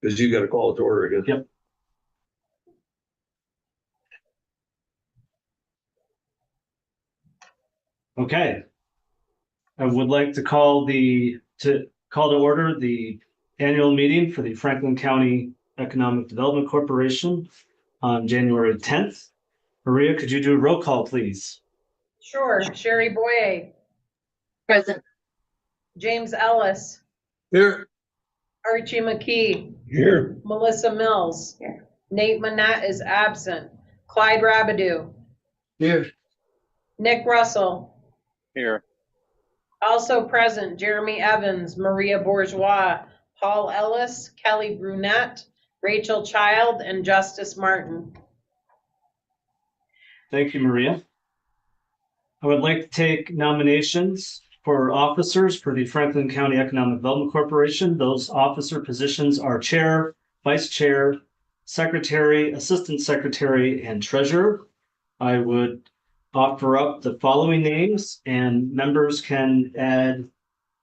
Because you got to call it to order again. Yep. Okay. I would like to call to order the annual meeting for the Franklin County Economic Development Corporation on January 10th. Maria, could you do a roll call, please? Sure. Sherry Boye. Present. James Ellis. Here. Archie McKee. Here. Melissa Mills. Here. Nate Manette is absent. Clyde Rabideau. Here. Nick Russell. Here. Also present, Jeremy Evans, Maria Bourgeois, Paul Ellis, Kelly Brunette, Rachel Child, and Justice Martin. Thank you, Maria. I would like to take nominations for officers for the Franklin County Economic Development Corporation. Those officer positions are chair, vice chair, secretary, assistant secretary, and treasurer. I would offer up the following names, and members can add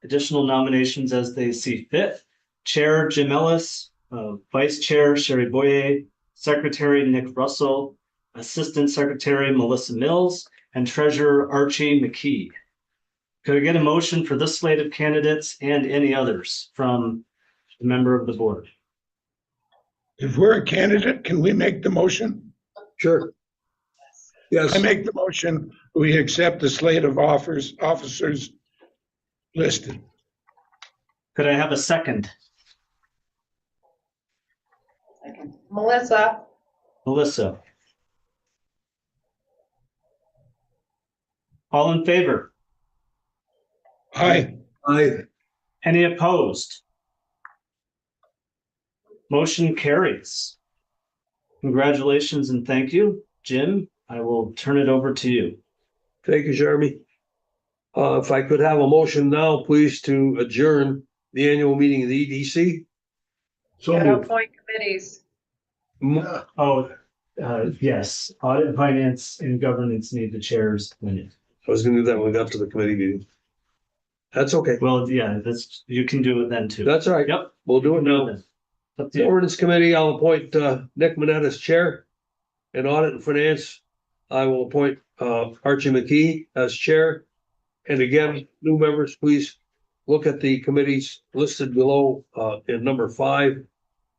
additional nominations as they see fit. Chair Jim Ellis, Vice Chair Sherry Boye, Secretary Nick Russell, Assistant Secretary Melissa Mills, and Treasurer Archie McKee. Could I get a motion for this slate of candidates and any others from the member of the board? If we're a candidate, can we make the motion? Sure. Yes. I make the motion, we accept the slate of officers listed. Could I have a second? Melissa. Melissa. All in favor? Aye. Aye. Any opposed? Motion carries. Congratulations and thank you. Jim, I will turn it over to you. Thank you, Jeremy. If I could have a motion now, please, to adjourn the annual meeting of the EDC. So Gotta moved. appoint committees. Yes, audit and finance and governance need the chairs minute. I was gonna do that when we got to the committee meeting. That's okay. Well, yeah, you can do it then too. That's all right. Yep. We'll do it now. Then. Up to The you. ordinance committee, I'll appoint Nick Manette as chair. And audit and finance, I will appoint Archie McKee as chair. And again, new members, please look at the committees listed below in number 5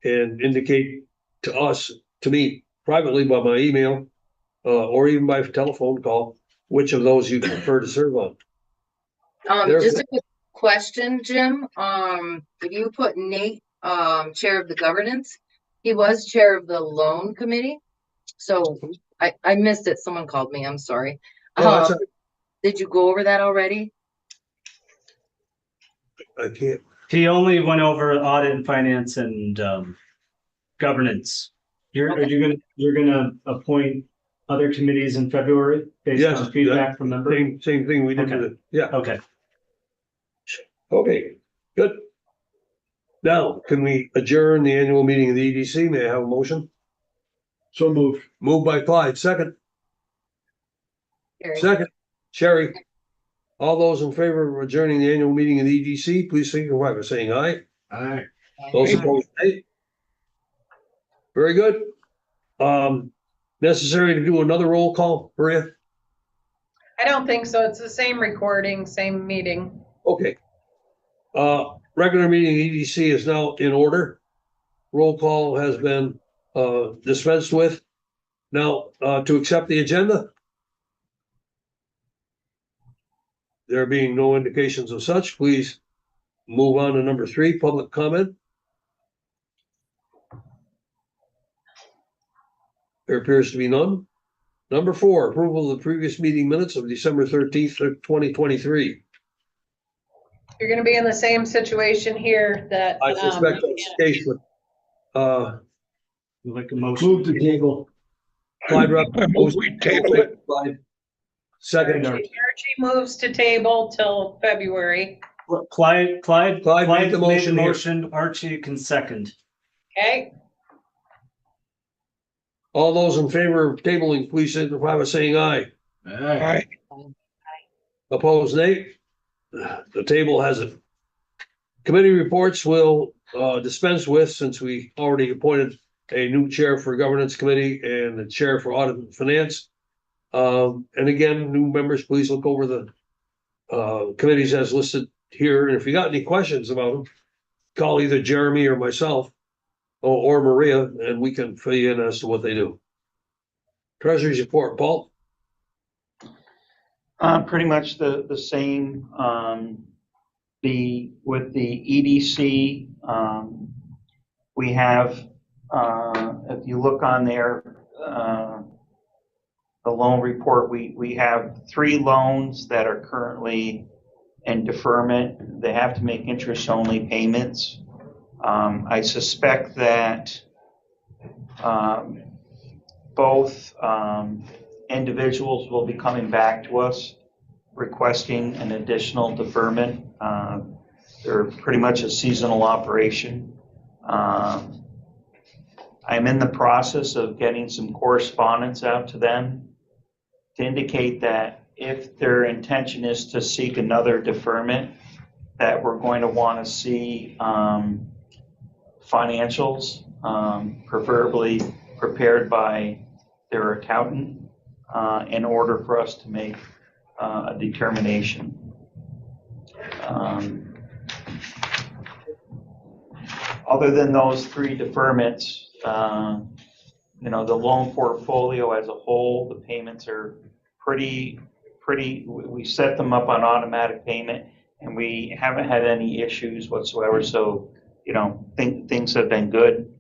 and indicate to me privately by my email or even by telephone call, which of those you prefer to serve on. Just a quick question, Jim. If you put Nate, chair of the governance, he was chair of the loan committee. So I missed it. Someone called me. I'm sorry. Oh, that's Did you go over that already? I can't. He only went over audit and finance and governance. You're gonna appoint other committees in February based Yes, on feedback from members? Same thing we did Okay. with it. Yeah. Okay. Okay, good. Now, can we adjourn the annual meeting of the EDC? May I have a motion? So moved. Moved by Clyde, second. Gary? Second, Sherry. All those in favor of adjourning the annual meeting of the EDC, please signify by saying aye. Aye. Those opposed, nay. Very good. Necessary to do another roll call, Maria? I don't think so. It's the same recording, same meeting. Okay. Regular meeting EDC is now in order. Roll call has been dispensed with. Now, to accept the agenda. There being no indications of such, please move on to number 3, public comment. There appears to be none. Number 4, approval of the previous meeting minutes of December 13th, 2023. You're gonna be in the same situation here that. I suspect that's the case with, Like a motion. move to table. Clyde Rupp. I move we table it. Clyde. Second, Archie moves to table till February. Clyde made the motion here. motion. Archie can second. Okay, all those in favor of tabling, please signify by saying aye. Aye. Opposed, nay. The table has it. Committee reports will dispense with, since we already appointed a new chair for governance committee and a chair for audit and finance. And again, new members, please look over the committees as listed here. And if you got any questions about them, call either Jeremy or myself or Maria, and we can fill you in as to what they do. Treasury's report, Paul. Pretty much the same. With the EDC, we have, if you look on there, the loan report, we have 3 loans that are currently in deferment. They have to make interest-only payments. I suspect that both individuals will be coming back to us requesting an additional deferment. They're pretty much a seasonal operation. I'm in the process of getting some correspondence out to them to indicate that if their intention is to seek another deferment, that we're going to want to see financials, preferably prepared by their accountant, in order for us to make a determination. Other than those 3 deferments, the loan portfolio as a whole, the payments are pretty, we set them up on automatic payment and we haven't had any issues whatsoever. So, things have been good.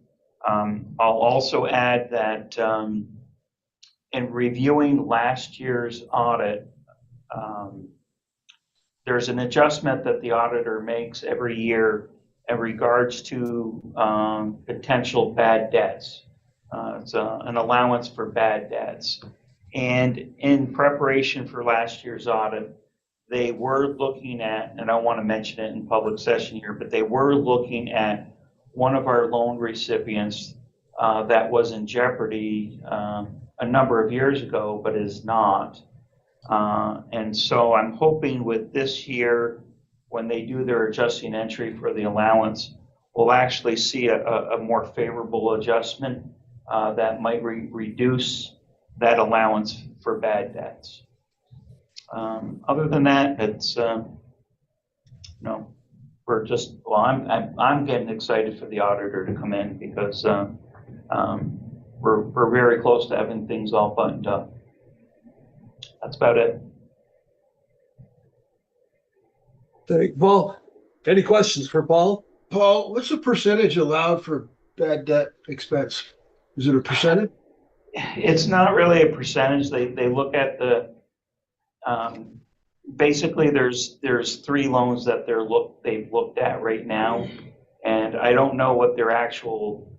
I'll also add that in reviewing last year's audit, there's an adjustment that the auditor makes every year in regards to potential bad debts. It's an allowance for bad debts. And in preparation for last year's audit, they were looking at, and I don't want to mention it in public session here, but they were looking at one of our loan recipients that was in jeopardy a number of years ago, but is not. And so I'm hoping with this year, when they do their adjusting entry for the allowance, we'll actually see a more favorable adjustment that might reduce that allowance for bad debts. Other than that, it's we're just, well, I'm getting excited for the auditor to come in because we're very close to having things all buttoned up. That's about it. Thank you, Paul. Any questions for Paul? Paul, what's the percentage allowed for bad debt expense? Is it a percentage? It's not really a percentage. They look at the basically there's 3 loans that they've looked at right now, and I don't know what their actual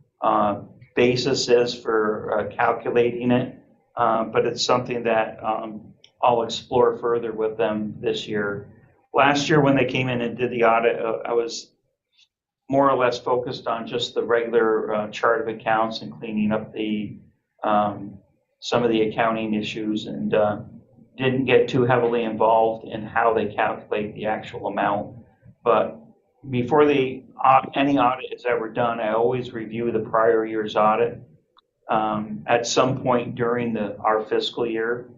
basis is for calculating it, but it's something that I'll explore further with them this year. Last year when they came in and did the audit, I was more or less focused on just the regular chart of accounts and cleaning up the some of the accounting issues, and didn't get too heavily involved in how they calculate the actual amount. But before any audit is ever done, I always review the prior year's audit at some point during our fiscal year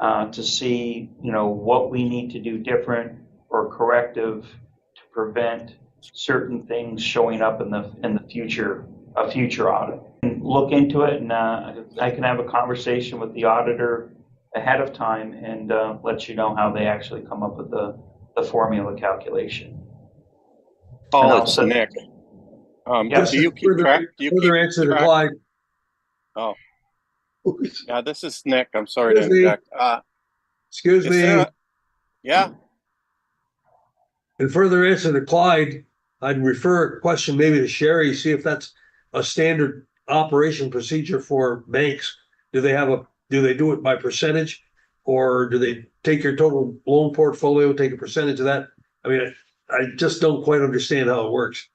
to see, what we need to do different or corrective to prevent certain things showing up in the future, a future audit. And look into it, and I can have a conversation with the auditor ahead of time and let you know how they actually come up with the formula calculation. Paul, it's Nick. Yes, do you keep track? Do you Further keep answer to track? Clyde. Oh, yeah, this is Nick. I'm sorry to Excuse me. interject. Excuse Is me. there yeah, In further answer to Clyde, I'd refer a question maybe to Sherry, see if that's a standard operation procedure for banks. Do they do it by percentage, or do they take your total loan portfolio, take a percentage of that? I mean, I just don't quite understand how it works.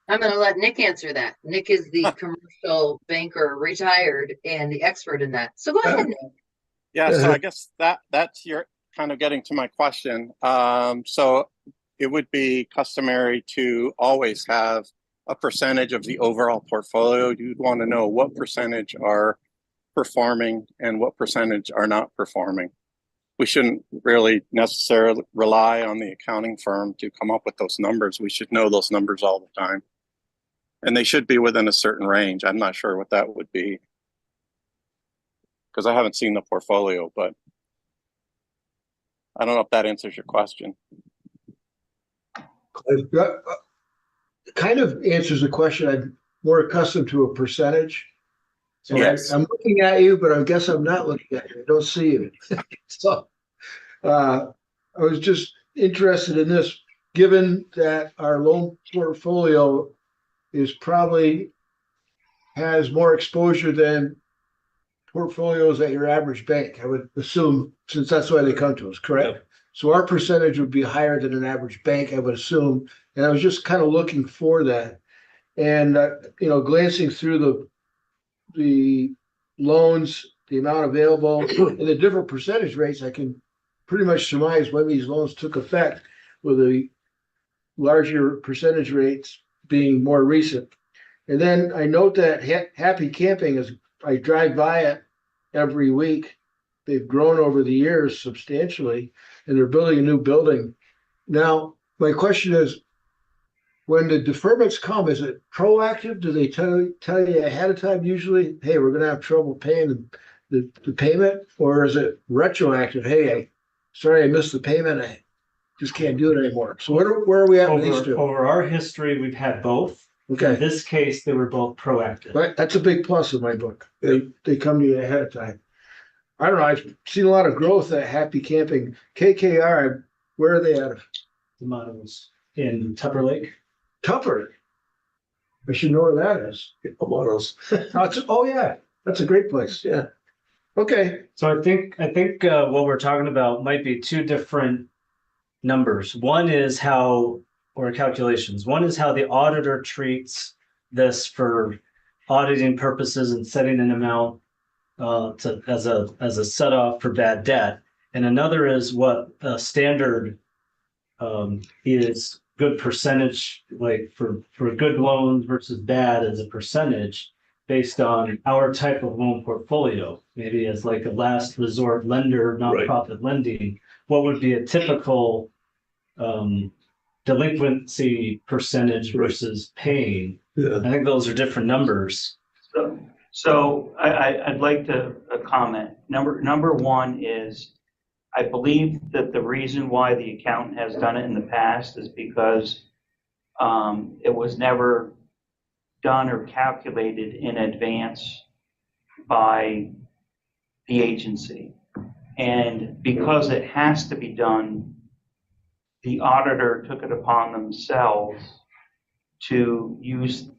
I'm going to let Nick answer that. Nick is the commercial banker, retired, and the expert in that. So go ahead, Nick. yeah. So I guess that's you're kind of getting to my question. So it would be customary to always have a percentage of the overall portfolio. You'd want to know what percentage are performing and what percentage are not performing. We shouldn't really necessarily rely on the accounting firm to come up with those numbers. We should know those numbers all the time. And they should be within a certain range. I'm not sure what that would be, because I haven't seen the portfolio, but I don't know if that answers your question. Kind of answers the question. I'm more accustomed to a percentage. So Yes. I'm looking at you, but I guess I'm not looking at you. I don't see you. So I was just interested in this, given that our loan portfolio is probably has more exposure than portfolios at your average bank. I would assume, since that's why they come to us, correct? Yep. So our percentage would be higher than an average bank, I would assume. And I was just kind of looking for that. And, glancing through the loans, the amount available, and the different percentage rates, I can pretty much surmise when these loans took effect, with the larger percentage rates being more recent. And then I note that Happy Camping is, I drive by it every week. They've grown over the years substantially, and they're building a new building. Now, my question is, when the deferments come, is it proactive? Do they tell you ahead of time usually, hey, we're going to have trouble paying the payment? Or is it retroactive? Hey, sorry, I missed the payment. I just can't do it anymore. So where are we at with these two? Over our history, we've had both. In Okay, this case, they were both proactive. right. That's a big plus in my book. They come to you ahead of time. I don't know. I've seen a lot of growth at Happy Camping. KKR, where are they at? The models in Tupper Lake. Tupper. I should know where that is. Models. Oh yeah, that's a great place. Yeah. Okay. So I think what we're talking about might be two different numbers. One is calculations. One is how the auditor treats this for auditing purposes and setting an amount as a set off for bad debt. And another is what standard is good percentage, like for good loans versus bad as a percentage based on our type of loan portfolio, maybe as like a last resort lender, nonprofit lending. What would be a typical delinquency percentage versus paying? Yeah. I think those are different numbers. So I'd like to comment. Number one is, I believe that the reason why the accountant has done it in the past is because it was never done or calculated in advance by the agency. And because it has to be done, the auditor took it upon themselves to use,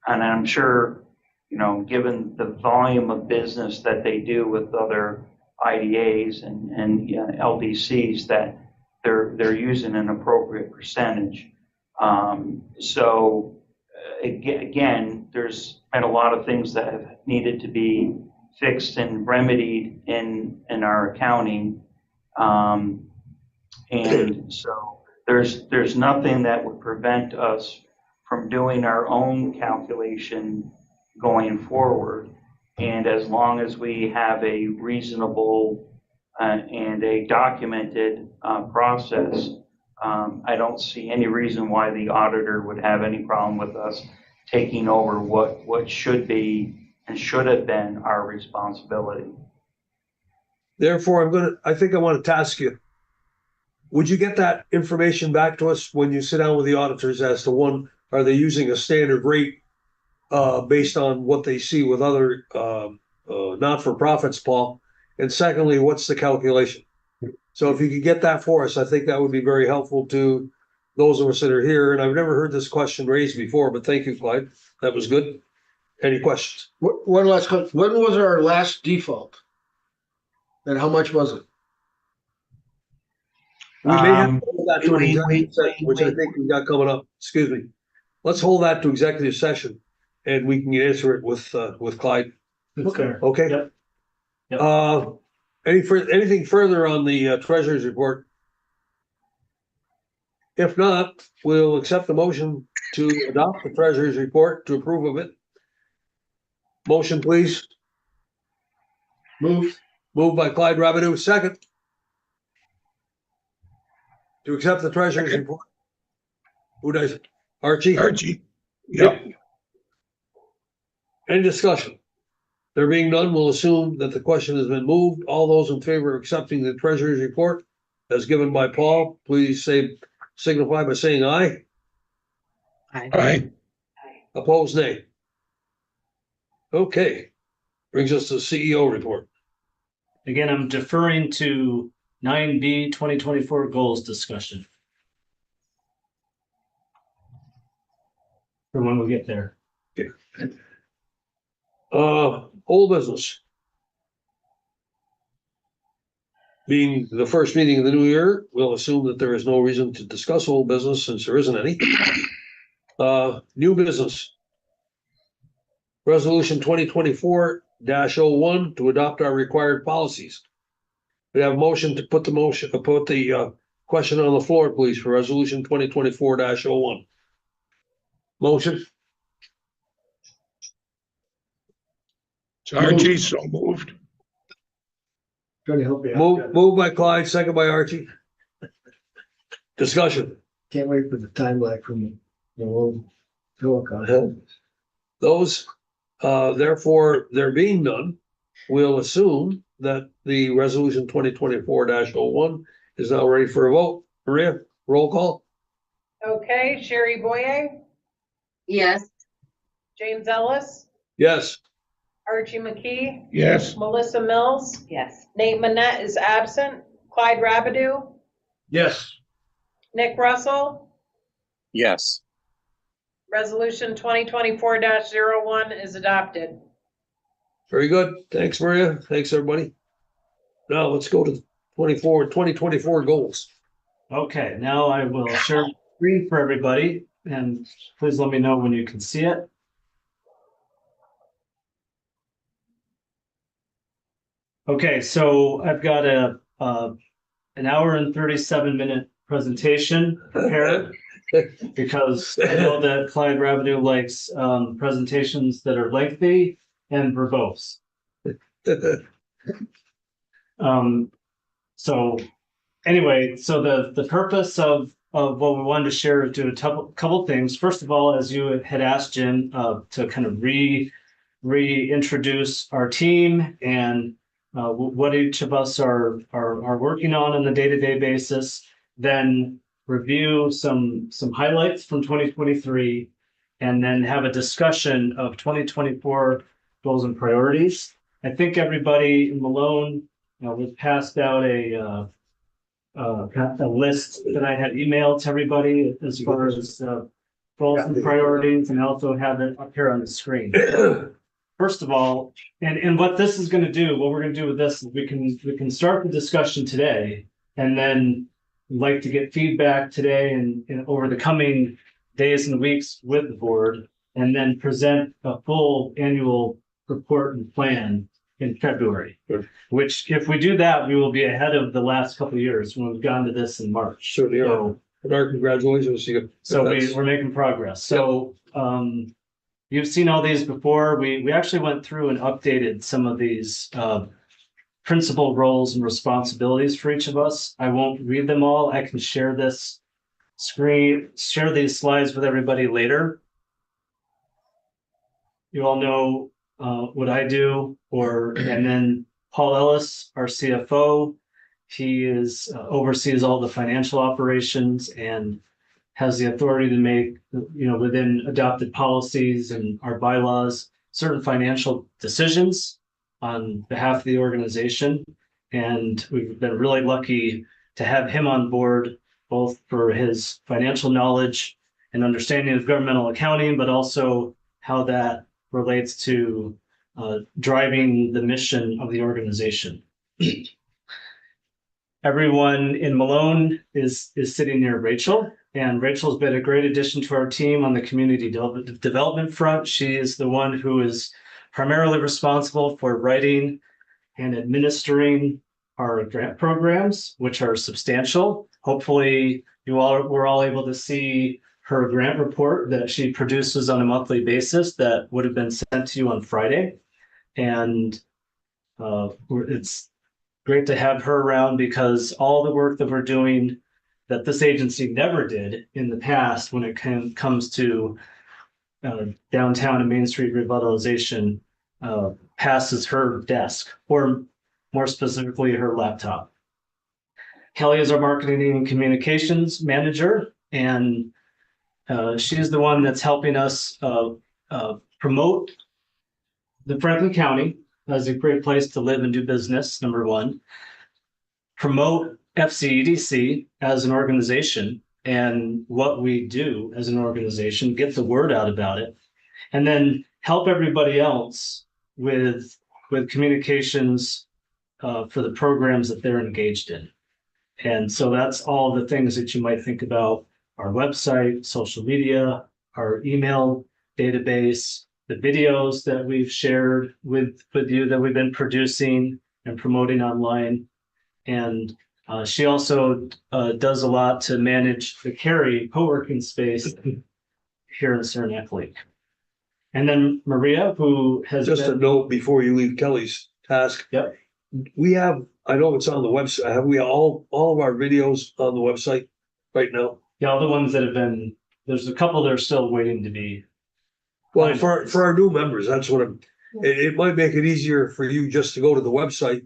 and I'm sure, given the volume of business that they do with other IDAs and LDCs, that they're using an appropriate percentage. So again, there's been a lot of things that have needed to be fixed and remedied in our accounting, and so there's nothing that would prevent us from doing our own calculation going forward. And as long as we have a reasonable and a documented process, I don't see any reason why the auditor would have any problem with us taking over what should be and should have been our responsibility. Therefore, I think I want to task you. Would you get that information back to us when you sit down with the auditors as to, one, are they using a standard rate based on what they see with other not-for-profits, Paul? And secondly, what's the calculation? So if you could get that for us, I think that would be very helpful to those of us that are here. And I've never heard this question raised before, but thank you, Clyde. That was good. Any questions? One last question. When was our last default? And how much was it? We may have to hold that to an executive session, which I think we got coming up. Excuse me. Let's hold that to executive session, and we can answer it with Clyde. Okay. Okay. Yep. Yep. Anything further on the treasurer's report? If not, we'll accept the motion to adopt the treasurer's report to approve of it. Motion, please. Moved. Moved by Clyde Rabideau, second. To accept the treasurer's Second. report. Who does it? Archie? Archie. Yep. Any discussion? There being none, we'll assume that the question has been moved. All those in favor of accepting the treasurer's report as given by Paul, please signify by saying aye. Aye. Opposed, nay. Okay. Brings us to CEO report. Again, I'm deferring to 9B 2024 goals discussion. For when we get there. Old business. Being the first meeting of the new year, we'll assume that there is no reason to discuss old business since there isn't any. New business. Resolution 2024-01 to adopt our required policies. We have a motion to put the question on the floor, please, for resolution 2024-01. Motion, So Archie, so moved. Trying to help you out. moved by Clyde, second by Archie. Discussion. Can't wait for the time lag from the old Philcon. Those, therefore, there being none, we'll assume that the resolution 2024-01 is now ready for a vote. Maria, roll call. Okay, Sherry Boye, Yes. James Ellis, Yes. Archie McKee, Yes. Melissa Mills, Yes. Nate Manette is absent, Clyde Rabideau, Yes. Nick Russell. Yes. Resolution 2024-01 is adopted. Very good. Thanks, Maria. Thanks, everybody. Now let's go to 2024 goals. Okay, now I will share my screen for everybody, and please let me know when you can see it. Okay, so I've got an hour and 37-minute presentation prepared because I know that Clyde Rabideau likes presentations that are lengthy and verbose. So anyway, so the purpose of what we wanted to share is do a couple things. First of all, as you had asked Jim to kind of reintroduce our team and what each of us are working on a day-to-day basis, then review some highlights from 2023, and then have a discussion of 2024 goals and priorities. I think everybody in Malone was passed out a list that I had emailed to everybody as far as goals and priorities, and I also have it up here on the screen. First of all, and what this is going to do, what we're going to do with this is we can start the discussion today, and then like to get feedback today and over the coming days and weeks with the board, and then present a full annual report and plan in February. Good. Which, if we do that, we will be ahead of the last couple of years when we've gone to this in March. Certainly are. So, And our congratulations to you. so we're making progress. So you've seen all these before. We actually went through and updated some of these principal roles and responsibilities for each of us. I won't read them all. I can share this screen, share these slides with everybody later. You all know what I do, and then Paul Ellis, our CFO, he oversees all the financial operations and has the authority to make, within adopted policies and our bylaws, certain financial decisions on behalf of the organization. And we've been really lucky to have him on board, both for his financial knowledge and understanding of governmental accounting, but also how that relates to driving the mission of the organization. Everyone in Malone is sitting near Rachel, and Rachel's been a great addition to our team on the community development front. She is the one who is primarily responsible for writing and administering our grant programs, which are substantial. Hopefully, you all were all able to see her grant report that she produces on a monthly basis that would have been sent to you on Friday. And it's great to have her around because all the work that we're doing that this agency never did in the past when it comes to downtown and Main Street revitalization passes her desk, or more specifically, her laptop. Kelly is our marketing and communications manager, and she's the one that's helping us promote the Franklin County as a great place to live and do business, number one. Promote FCEDC as an organization and what we do as an organization, get the word out about it, and then help everybody else with communications for the programs that they're engaged in. And so that's all the things that you might think about: our website, social media, our email database, the videos that we've shared with you that we've been producing and promoting online. And she also does a lot to manage the Cary co-working space here in Saranac Lake. And then Maria, who has Just a been, note before you leave Kelly's task. Yep. We have, I know it's on the website, have we all of our videos on the website right now? yeah, all the ones that have been, there's a couple that are still waiting to be. Well, for our new members, that's what it might make it easier for you just to go to the website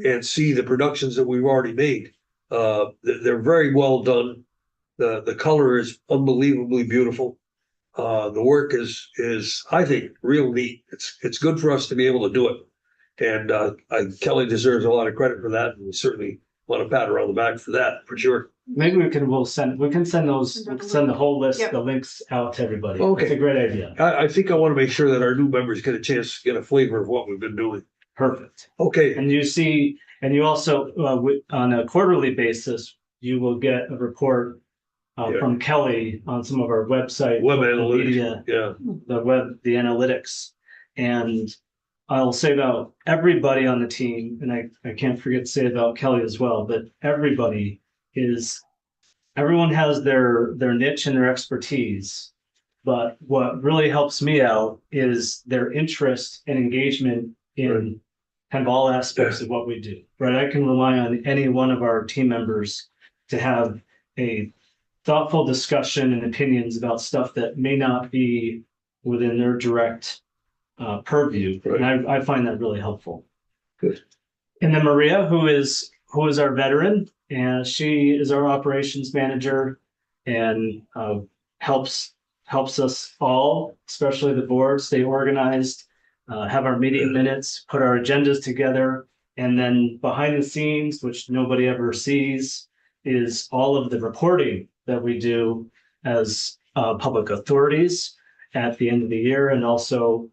and see the productions that we've already made. They're very well done. The color is unbelievably beautiful. The work is I think real neat. It's good for us to be able to do it. And Kelly deserves a lot of credit for that. And we certainly want to pat her on the back for that, for sure. Maybe we can send those, we'll send the whole list, Yep. the links out to everybody. Okay. It's a great idea. I think I want to make sure that our new members get a chance to get a flavor of what we've been doing. Perfect. Okay, And you also, on a quarterly basis, you will get a report Yeah. from Kelly on some of our website. web social analytics, media, yeah. the analytics. And I'll say about everybody on the team, and I can't forget to say about Kelly as well, but everyone has their niche and their expertise. But what really helps me out is their interest and engagement in kind of all aspects of what we do, right? I can rely on any one of our team members to have a thoughtful discussion and opinions about stuff that may not be within their direct purview. Right. And I find that really helpful. Good. And then Maria, who is our veteran, and she is our operations manager and helps us all, especially the board, stay organized, have our meeting minutes, put our agendas together, and then behind the scenes, which nobody ever sees, is all of the reporting that we do as public authorities at the end of the year, and also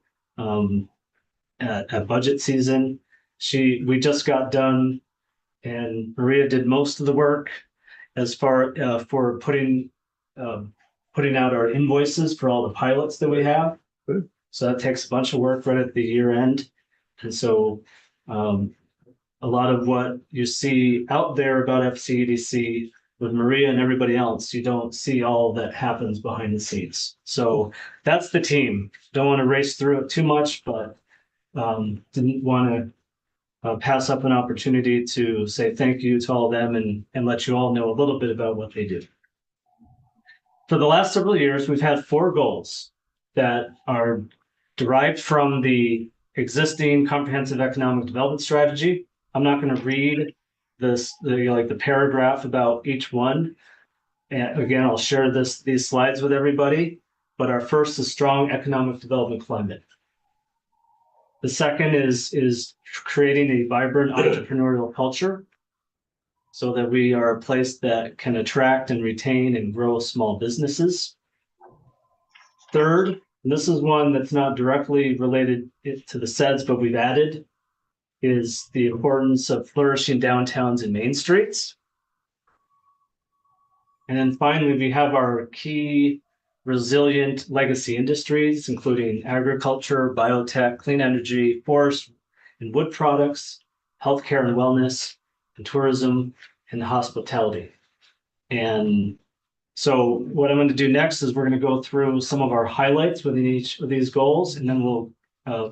at budget season. We just got done, and Maria did most of the work as far for putting out our invoices for all the pilots that we have. Good. So that takes a bunch of work right at the year end. And so a lot of what you see out there about FCEDC with Maria and everybody else, you don't see all that happens behind the scenes. So that's the team. Don't want to race through it too much, but didn't want to pass up an opportunity to say thank you to all of them and let you all know a little bit about what they do. For the last several years, we've had 4 goals that are derived from the existing comprehensive economic development strategy. I'm not going to read the paragraph about each one. And again, I'll share these slides with everybody. But our first is strong economic development climate. The second is creating a vibrant entrepreneurial culture so that we are a place that can attract and retain and grow small businesses. Third, and this is one that's not directly related to the SEDS, but we've added, is the importance of flourishing downtowns and main streets. And then finally, we have our key resilient legacy industries, including agriculture, biotech, clean energy, forest and wood products, healthcare and wellness, and tourism and hospitality. And So what I'm going to do next is we're going to go through some of our highlights within each of these goals, and then we'll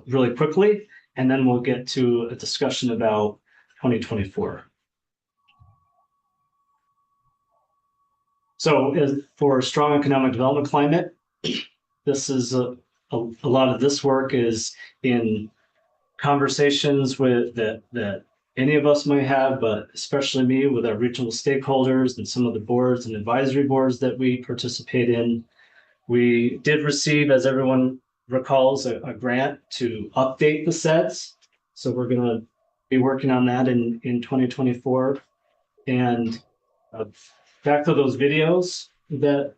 really quickly, and then we'll get to a discussion about 2024. So for strong economic development climate, this is a lot of this work is in conversations with that any of us might have, but especially me with our regional stakeholders and some of the boards and advisory boards that we participate in. We did receive, as everyone recalls, a grant to update the sets. So we're going to be working on that in 2024. And back to those videos that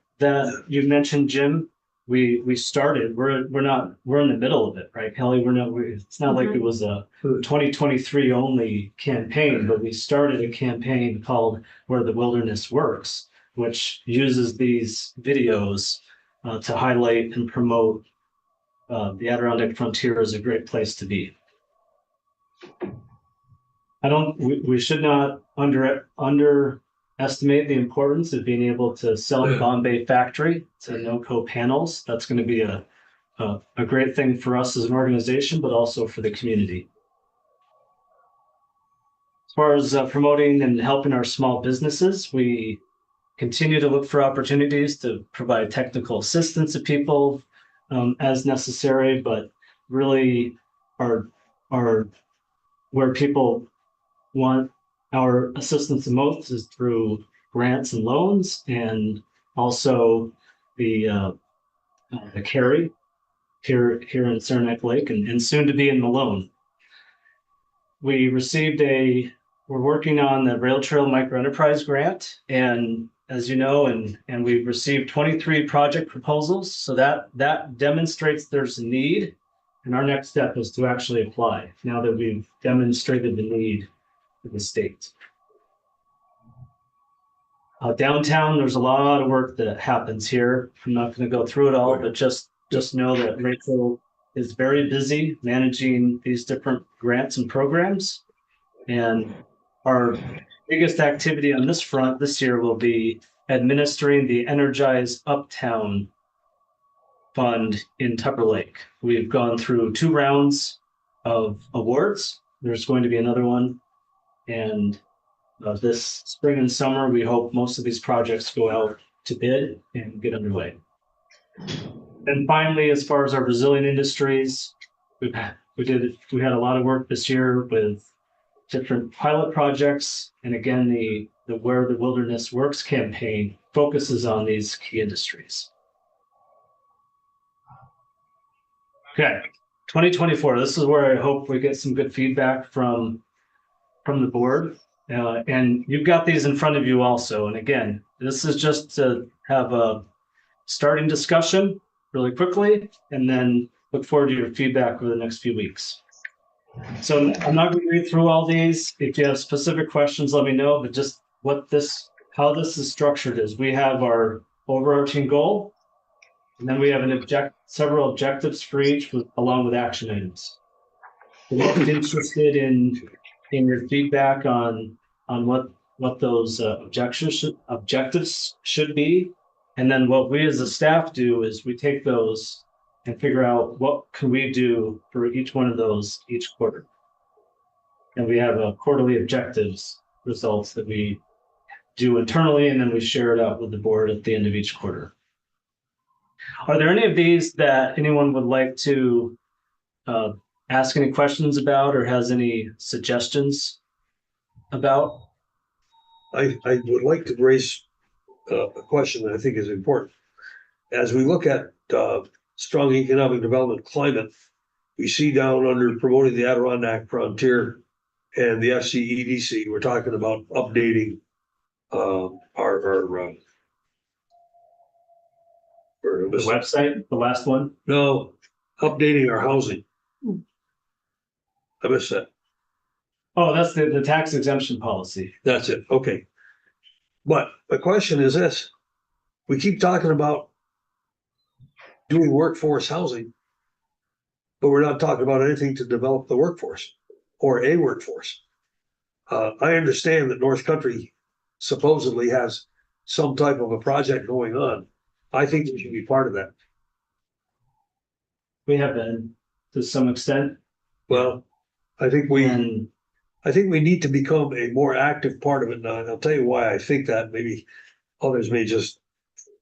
you mentioned, Jim. We started. We're in the middle of it, right, Kelly? It's not like it was a 2023 only campaign, but we started a campaign called Where the Wilderness Works, which uses these videos to highlight and promote the Adirondack Frontier as a great place to be. We should not underestimate the importance of being able to sell the Bombay factory to NOCO panels. That's going to be a great thing for us as an organization, but also for the community. As far as promoting and helping our small businesses, we continue to look for opportunities to provide technical assistance to people as necessary, but really are where people want our assistance the most is through grants and loans, and also the carry here in Saranac Lake, and soon to be in Malone. We're working on the Rail Trail Microenterprise Grant, and as you know, and we've received 23 project proposals. So that demonstrates there's a need, and our next step is to actually apply now that we've demonstrated the need for the state. Downtown, there's a lot of work that happens here. I'm not going to go through it all, but just know that Rachel is very busy managing these different grants and programs. And our biggest activity on this front this year will be administering the Energize Uptown Fund in Tupper Lake. We've gone through 2 rounds of awards. There's going to be another one. And this spring and summer, we hope most of these projects go out to bid and get underway. And finally, as far as our resilient industries, we had a lot of work this year with different pilot projects. And again, the Where the Wilderness Works campaign focuses on these key industries. Okay, 2024. This is where I hope we get some good feedback from the board. And you've got these in front of you also. And again, this is just to have a starting discussion really quickly, and then look forward to your feedback over the next few weeks. So I'm not going to read through all these. If you have specific questions, let me know. But just how this is structured is we have our overarching goal, and then we have several objectives for each, along with action items. We're interested in your feedback on what those objectives should be, and then what we as a staff do is we take those and figure out what can we do for each one of those each quarter. And we have a quarterly objectives results that we do internally, and then we share it out with the board at the end of each quarter. Are there any of these that anyone would like to ask any questions about or has any suggestions about? I would like to raise a question that I think is important. As we look at strong economic development climate, we see down under promoting the Adirondack Frontier and the FCEDC, we're talking about updating our The website, the last one? No, updating our housing. I missed that. Oh, that's the tax exemption policy. That's it. Okay. But the question is this: we keep talking about doing workforce housing, but we're not talking about anything to develop the workforce or a workforce. I understand that North Country supposedly has some type of a project going on, I think we should be part of that. We have been to some extent, Well, I think we and need to become a more active part of it now, and I'll tell you why I think that. Maybe others may just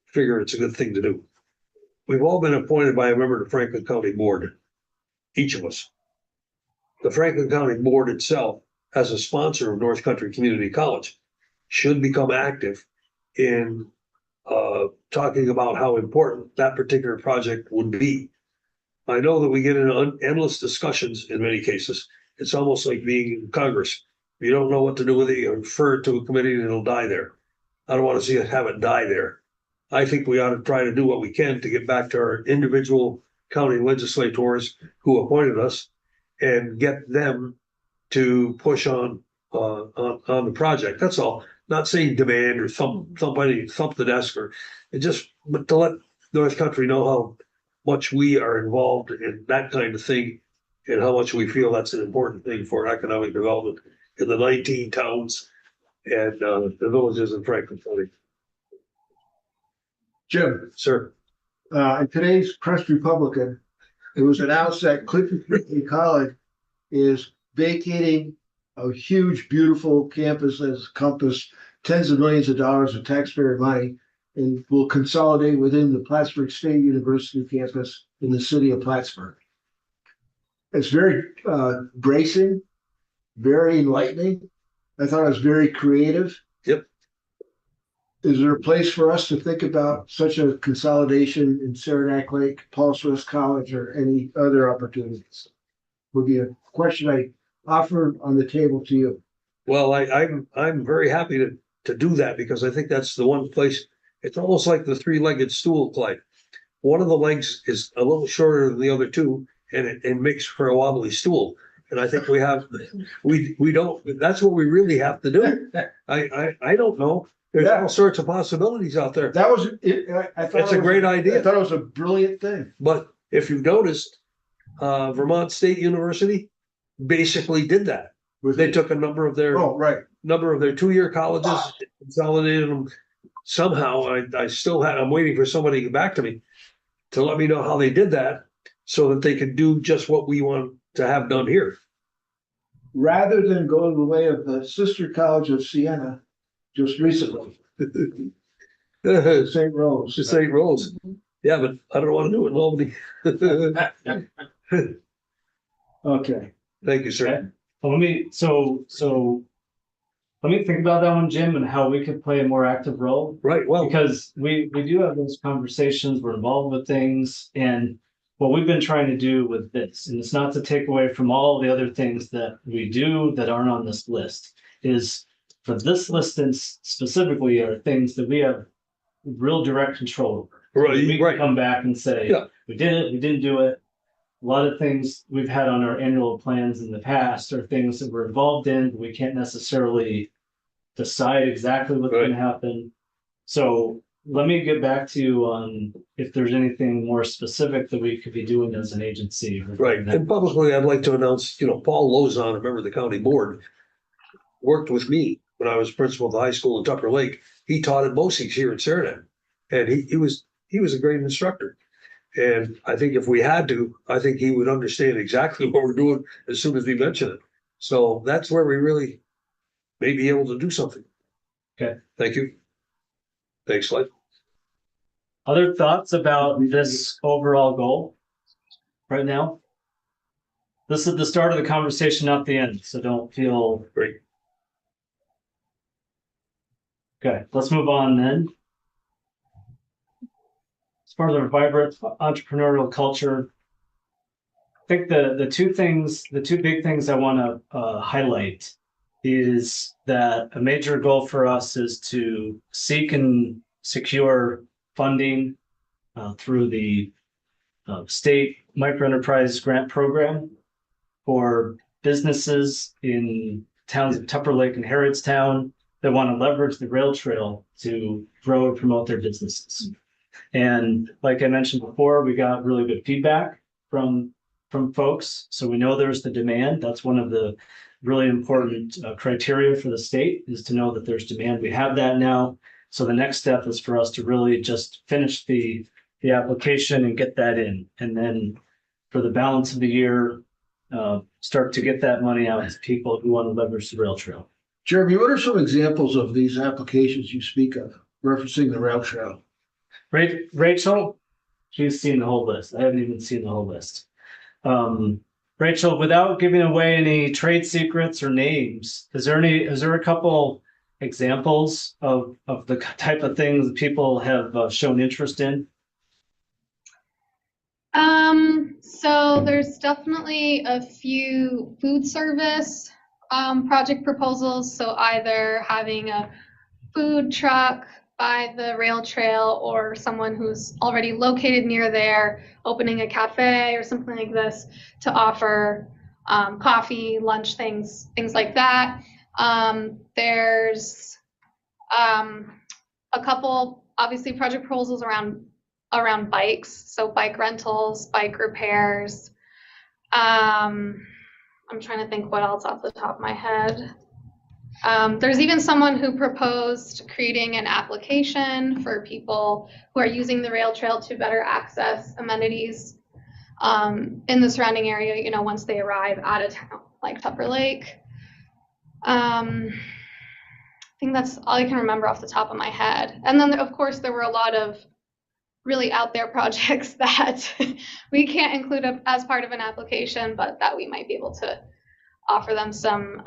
figure it's a good thing to do. We've all been appointed by a member of the Franklin County Board, each of us. The Franklin County Board itself, as a sponsor of North Country Community College, should become active in talking about how important that particular project would be. I know that we get into endless discussions in many cases. It's almost like being in Congress. If you don't know what to do with it, you refer it to a committee and it'll die there. I don't want to see it have it die there. I think we ought to try to do what we can to get back to our individual county legislators who appointed us and get them to push on the project. That's all. Not saying demand or thump the desk but to let North Country know how much we are involved in that kind of thing and how much we feel that's an important thing for economic development in the 19 towns and the villages in Franklin County. Jim, Sir, in today's Press Republican, it was announced that Clifton Community College is vacating a huge, beautiful campus that's encompassed tens of millions of dollars of taxpayer money and will consolidate within the Plattsburgh State University campus in the city of Plattsburgh. It's very bracing, very enlightening. I thought it was very creative. Yep. Is there a place for us to think about such a consolidation in Saranac Lake, Paul's West College, or any other opportunities? Would be a question I offer on the table to you. well, I'm very happy to do that because I think that's the one place. It's almost like the three-legged stool, Clyde. One of the legs is a little shorter than the other two, and it makes for a wobbly stool. And I think we don't. That's what we really have to do. I don't know. There's all sorts of possibilities out there. That was it. I thought It's a great idea. I thought it was a brilliant thing. But if you've noticed, Vermont State University basically did that. They took a number of their Oh, right. 2-year colleges, consolidated them. Somehow, I'm waiting for somebody to get back to me to let me know how they did that so that they could do just what we want to have done here. Rather than go the way of the sister college of Siena just recently, St. Rose. Just St. Rose. Yeah, but I don't want to do it in Albany. Okay. Thank you, sir. Okay. Well, let me think about that one, Jim, and how we could play a more active role. Right, well, Because we do have those conversations, we're involved with things, and what we've been trying to do with this, and it's not to take away from all the other things that we do that aren't on this list, is for this list and specifically are things that we have real direct control over. right, We can right. come back and say, Yeah. we did it, we didn't do it. A lot of things we've had on our annual plans in the past are things that we're involved in, but we can't necessarily decide exactly what's going to happen. So let me get back to you on if there's anything more specific that we could be doing as an agency. Right, and publicly, I'd like to announce, Paul Lozon, a member of the county board, worked with me when I was principal of the high school in Tucker Lake. He taught at Bosie's here in Saranac, and he was a great instructor. And I think if we had to, I think he would understand exactly what we're doing as soon as we mention it. So that's where we really may be able to do something. Okay. Thank you. Thanks, Clyde. Other thoughts about this overall goal right now? This is the start of the conversation, not the end, so don't feel. Great. Okay, let's move on then. As far as our vibrant entrepreneurial culture, I think the two big things I want to highlight is that a major goal for us is to seek and secure funding through the state microenterprise grant program for businesses in towns of Tupper Lake and Harrodstown that want to leverage the rail trail to grow and promote their businesses. And like I mentioned before, we got really good feedback from folks. So we know there's the demand. That's one of the really important criteria for the state, is to know that there's demand. We have that now. So the next step is for us to really just finish the application and get that in. And then for the balance of the year, start to get that money out to people who want to leverage the rail trail. Jeremy, what are some examples of these applications you speak of referencing the rail trail? Rachel, she's seen the whole list. I haven't even seen the whole list. Rachel, without giving away any trade secrets or names, is there a couple examples of the type of things that people have shown interest in? So there's definitely a few food service project proposals. So either having a food truck by the rail trail or someone who's already located near there, opening a cafe or something like this to offer coffee, lunch, things like that. There's a couple, obviously, project proposals around bikes, so bike rentals, bike repairs. I'm trying to think what else off the top of my head. There's even someone who proposed creating an application for people who are using the rail trail to better access amenities in the surrounding area, once they arrive out of town, like Tupper Lake. I think that's all I can remember off the top of my head. And then, of course, there were a lot of really out there projects that we can't include as part of an application, but that we might be able to offer them some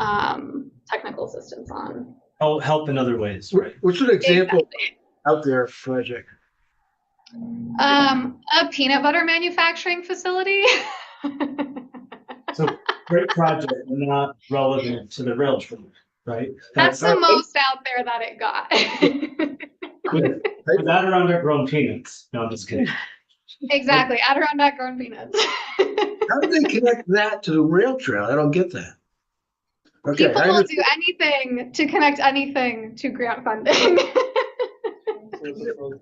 technical assistance on. Oh, help in other ways, right? What's an example out there project? A peanut butter manufacturing facility. So great project, not relevant to the rail trail, right? That's the most out there that it got. With Adirondack grown peanuts. No, I'm just kidding. Exactly, Adirondack grown peanuts. How do they connect that to the rail trail? I don't get that. Okay, People will do anything to connect anything to grant funding.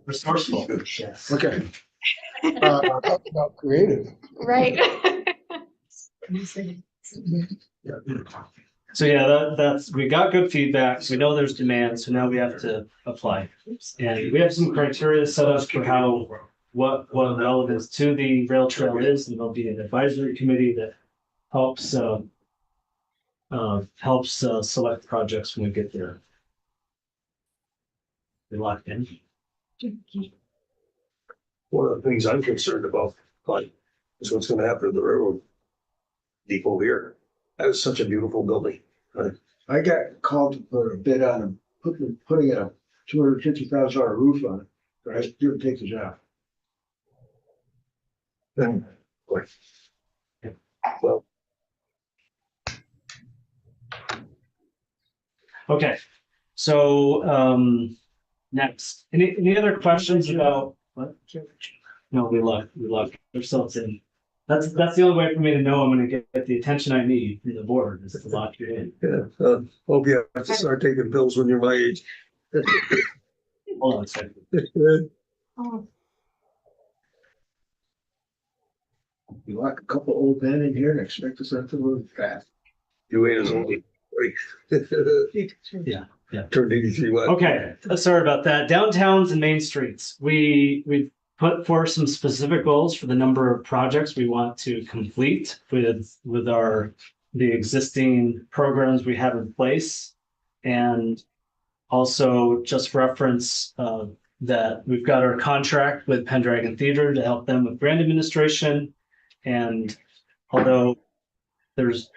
Resourceful. Yes. Okay. Talk about creative. Right. So yeah, that's we got good feedback. We know there's demand, so now we have to apply. And we have some criteria set up for what relevance to the rail trail is, and there'll be an advisory committee that helps select projects when we get there. We're locked in. One of the things I'm concerned about, like, is what's gonna happen to the railroad depot here. That was such a beautiful building. I got called to put a bid on putting a $250,000 roof on it, but I didn't take the job. Well, Okay, so next, any other questions about what? No, we locked ourselves in. That's the only way for me to know I'm going to get the attention I need from the board is to lock you in. yeah, hope you have to start taking pills when you're my age. Hold on a second. You lock a couple old men in here and expect us not to move fast. You ain't as old. Yeah. Turned 83 last. Okay, sorry about that. Downtowns and main streets. We put forth some specific goals for the number of projects we want to complete with the existing programs we have in place. And also just reference that we've got our contract with Pendragon Theater to help them with grant administration. And although there's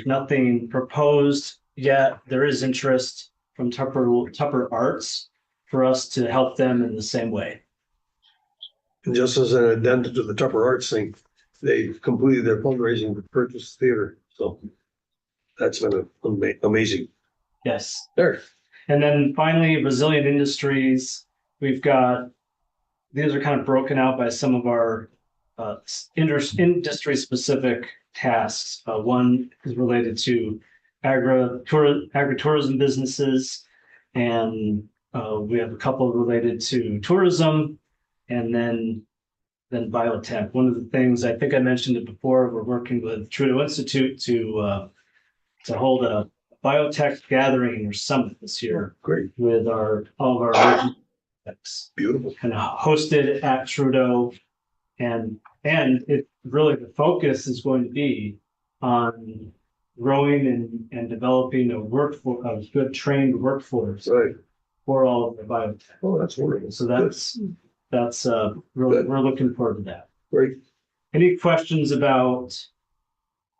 nothing proposed yet, there is interest from Tupper Arts for us to help them in the same way. And just as an addendum to the Tupper Arts thing, they've completed their fundraising to purchase the theater. So that's been amazing. Yes. There. And then finally, resilient industries. We've got, these are kind of broken out by some of our industry specific tasks. One is related to agritourism businesses, and we have a couple related to tourism, and then biotech. One of the things, I think I mentioned it before, we're working with Trudeau Institute to hold a biotech gathering or summit this year Great, with all of our regional techs, beautiful. kind of hosted at Trudeau. And it really, the focus is going to be on growing and developing a workforce, a good trained workforce Right. for all of the biotech. Oh, that's wonderful. So that's really, Good. we're looking forward to that. Great. Any questions about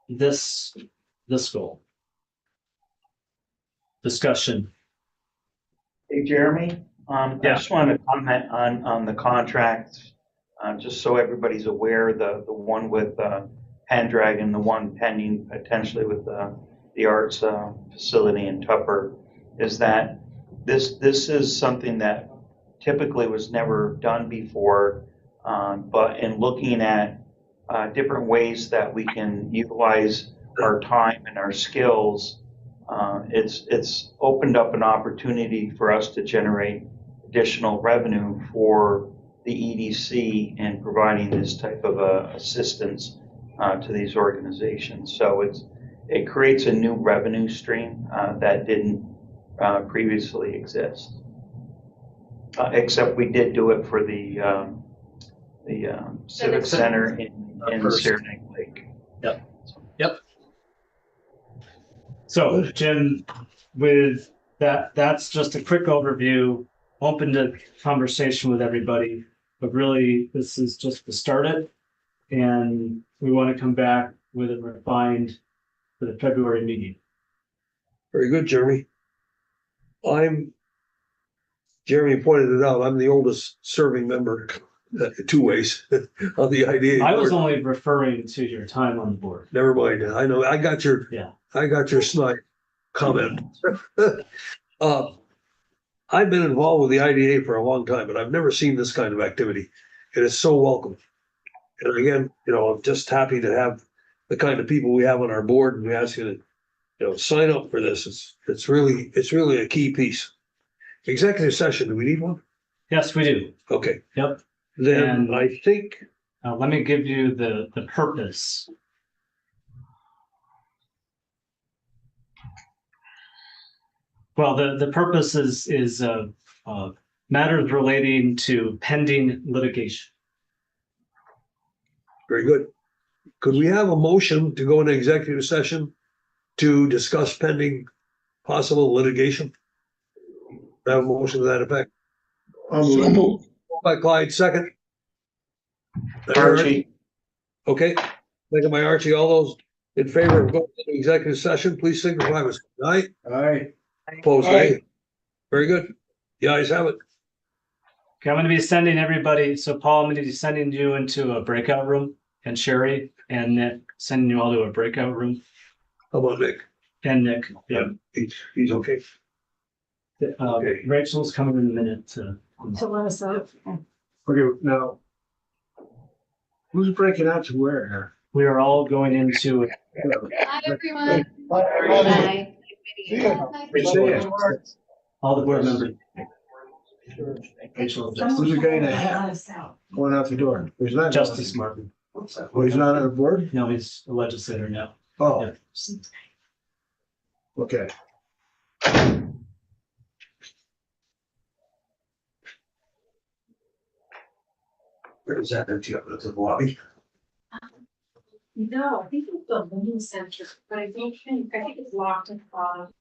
this goal? Discussion. Hey, Jeremy, I Yeah. just wanted to comment on the contract, just so everybody's aware, the one with Pendragon, the one pending potentially with the arts facility in Tupper, is that this is something that typically was never done before, but in looking at different ways that we can utilize our time and our skills, it's opened up an opportunity for us to generate additional revenue for the EDC in providing this type of assistance to these organizations. So it creates a new revenue stream that didn't previously exist. Except we did do it for the Civic Center in Saranac Lake. Yep. So Jim, with that's just a quick overview, open to conversation with everybody, but really this is just to start it. And we want to come back with it refined for the February meeting. Very good, Jeremy. Jeremy pointed it out, I'm the oldest serving member, 2 ways, of the IDA. I was board. only referring to your time on the board. Never mind, I know, I got your snide comment. I've been involved with the IDA for a long time, but I've never seen this kind of activity. It is so welcome. And again, I'm just happy to have the kind of people we have on our board, and we ask you to, sign up for this. It's really a key piece. Executive session, do we need one? Yes, we do. Okay. Yep. Then And- I think, Let me give you the purpose. Well, the purpose is matters relating to pending litigation. very good. Could we have a motion to go into executive session to discuss pending possible litigation? Have a motion to that effect. So moved. By Clyde, second. Archie, Okay, second by Archie. All those in favor of going into executive session, please signify by saying aye. Aye. Opposed, Aye. nay. Very good. The ayes have it. Okay, I'm going to be sending everybody. So Paul, I'm going to be sending you into a breakout room, and Sherry and Nick, sending you all to a breakout room. How about Nick? And Nick, yeah. He's okay. Okay. Rachel's coming in a minute to let us know. Okay, now, who's breaking out to where here? we are all going into Hi, everyone. Bye. See ya. all the board members. Who's the guy in the hat going out the door? He's not Justice Martin. Oh, he's not on the board? No, he's a legislator now. Oh, Yeah. okay. Where is that empty up into the lobby? No, I think it's the Living Center, but I think it's locked at the bottom.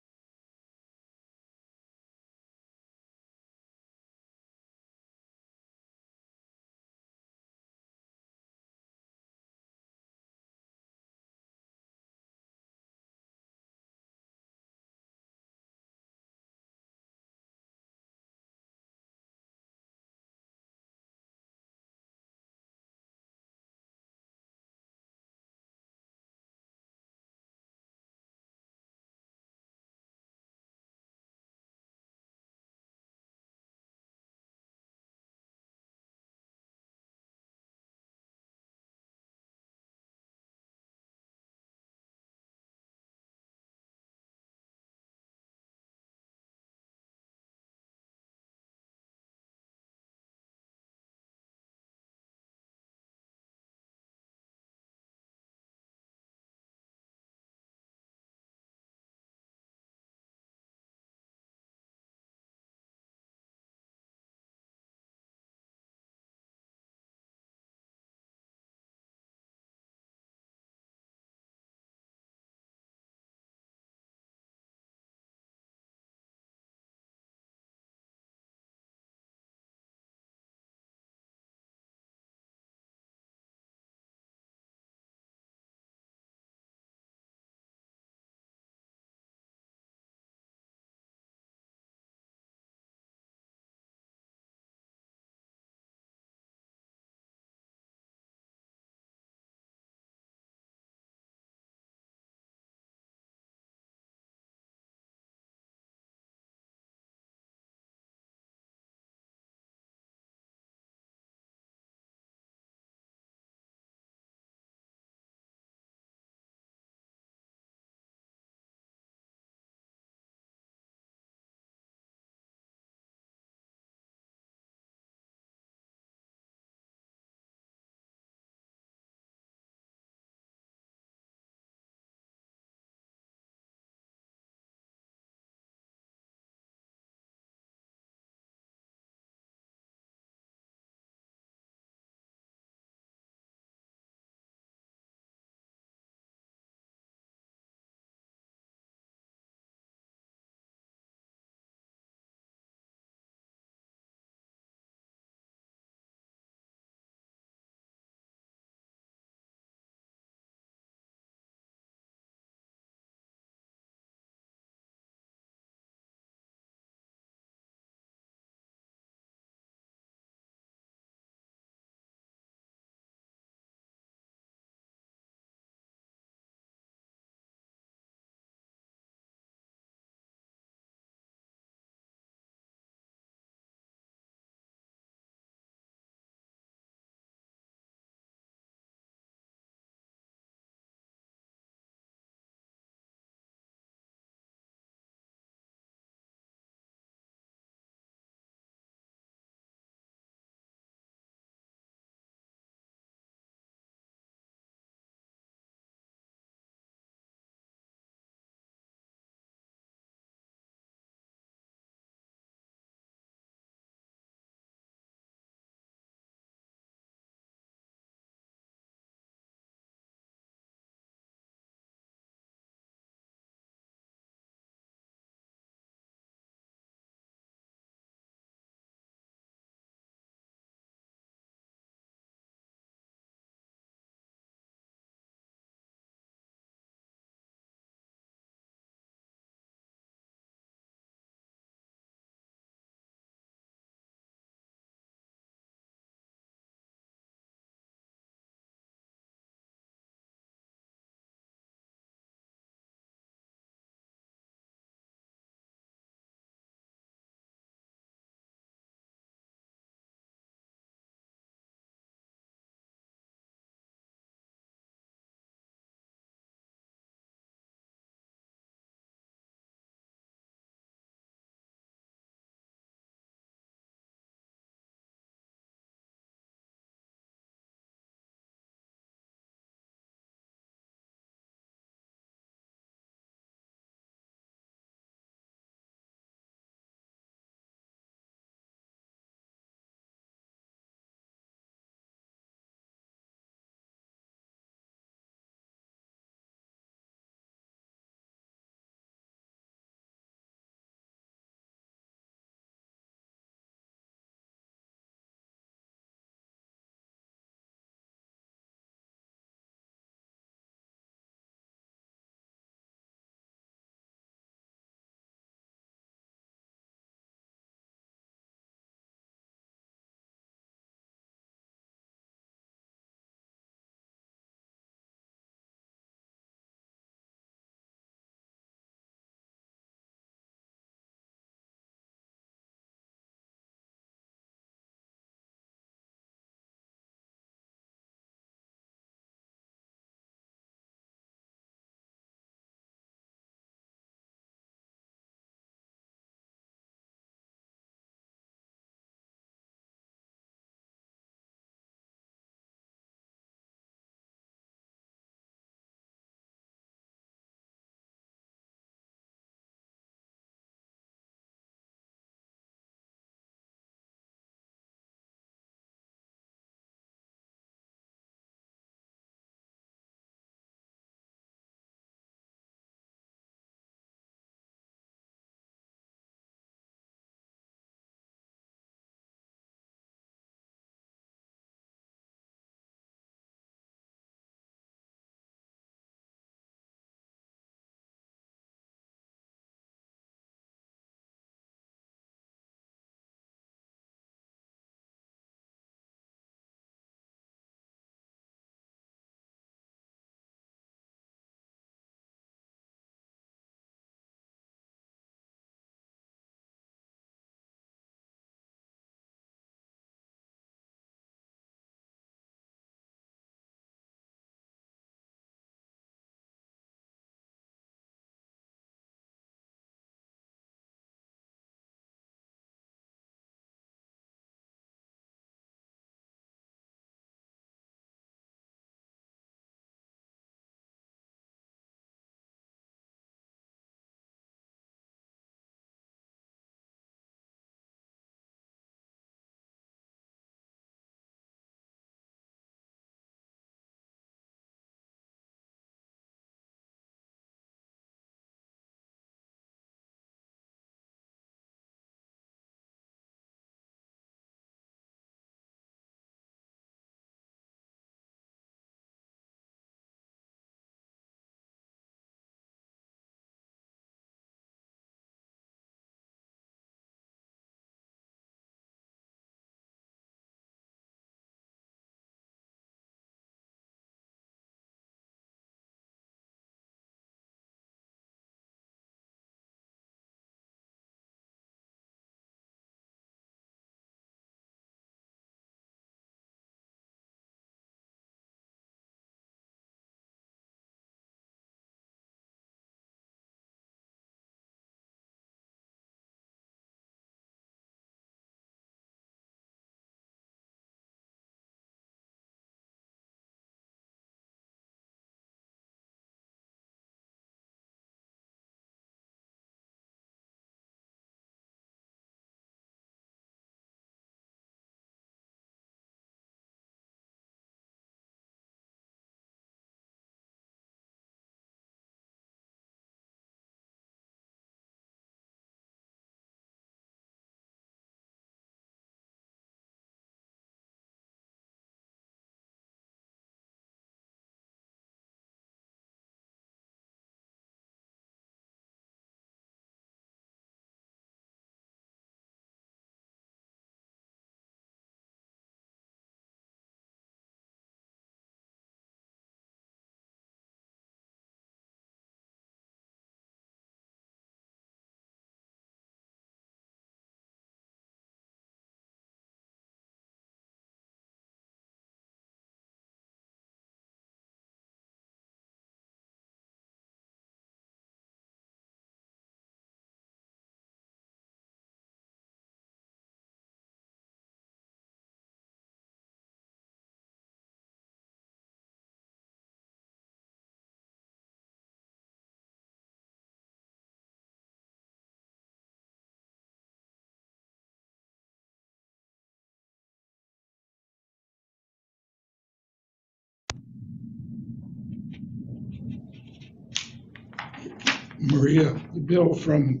Maria, the bill from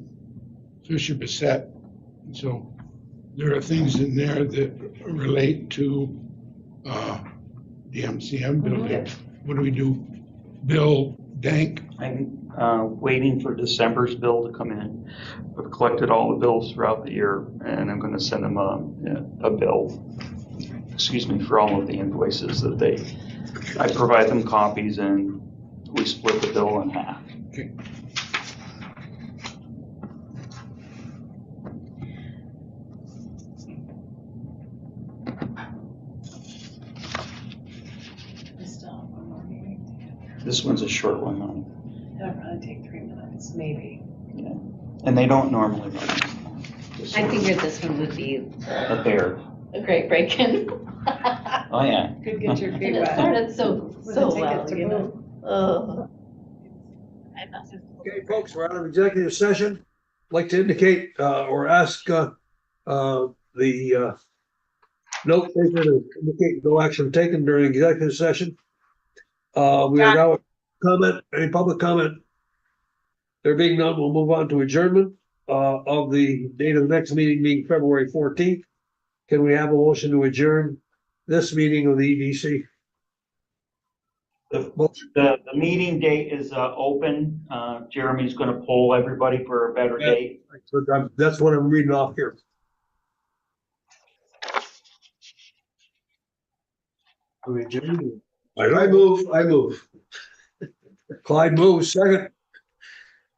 Fisher Bissett. So there are things in there that relate to the MCM building. What do we do? Bill Dank? I'm waiting for December's bill to come in. I've collected all the bills throughout the year, and I'm going to send them a bill, excuse me, for all of the invoices that I provide them copies, and we split the bill in half. Okay. This one's a short one, honey. It'll probably take 3 minutes, maybe. Yeah. And they don't normally run. I figured this one would be A bear. a great break-in. Oh, yeah. Could get your And feet it wet. started so With a ticket well, to you know. boot. Ugh. I'm not- Okay, folks, we're out of executive session. I'd like to indicate or ask the note taker to indicate no action taken during executive session. We are now at comment, any public comment? There being none, we'll move on to adjournment of the date of the next meeting being February 14th. Can we have a motion to adjourn this meeting of the EDC? The meeting date is open. Jeremy's going to poll everybody for a better date. That's what I'm reading off here. Are we adjourned? I move. Clyde moves second.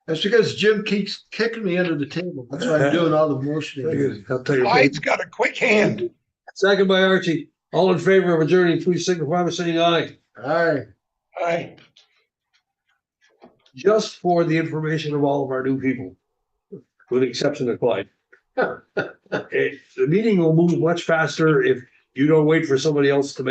That's because Jim keeps kicking me under the table. That's why I'm doing all the motioning. I'll tell you. Clyde's got a quick hand. Second by Archie. All in favor of adjourning, please signify by saying aye. Aye. Aye. Just for the information of all of our new people, with the exception of Clyde. The meeting will move much faster if you don't wait for somebody else to make